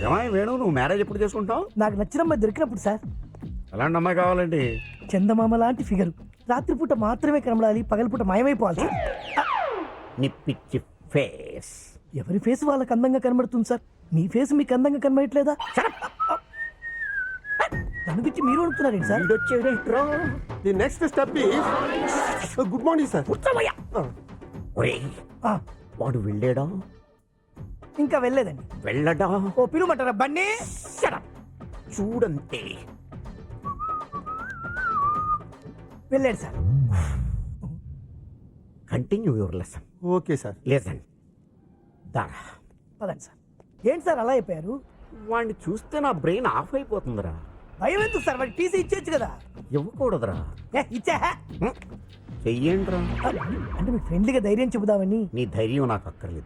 ఏమాయి వేణు, నువ్వు మ్యారేజ్ ఎప్పుడు చేసుకుంటావు? నాకు నచ్చిన అమ్మాయి దొరికినప్పుడు సార్. ఎలాంటి అమ్మాయి కావాలండి? చందమామ లాంటి ఫిగర్, రాత్రిపూట మాత్రమే కనబడాలి, పగలపూట మాయమైపోవాలి సార్. నీ పిచ్చి ఫేస్. ఎవరి ఫేస్ వాళ్ళకి అందంగా కనబడుతుంది సార్. మీ ఫేస్ మీకు అందంగా కనబడట్లేదా? నన్ను తెచ్చి మీరు అడుగుతున్నారండి సార్. వీడొచ్చేటట్రా. The next step is good morning sir. కూర్చోవయ్యా. ఒరేయ్, ఆ, వాడు వెళ్ళాడా? ఇంకా వెళ్ళలేదండి. వెళ్ళడా? ఓ పిలువమంటారా బండి? చూడంతే. వెళ్ళాడు sir. Continue your lesson. Okay sir. Lesson. దారా. పదండి సార్. ఏంటి సార్ అలా అయిపోయారు? వాడిని చూస్తే నా బ్రెయిన్ ఆఫ్ అయిపోతుందిరా. భయం ఎందుకు సార్? వాడి టీసీ ఇచ్చేచ్చు కదా. ఇవ్వకూడదురా. ఇచ్చా. చెయ్యండిరా. అంటే మీకు ఫ్రెండ్లీగా ధైర్యం చెబుదామని. నీ ధైర్యం నాకు అక్కర్లేదు.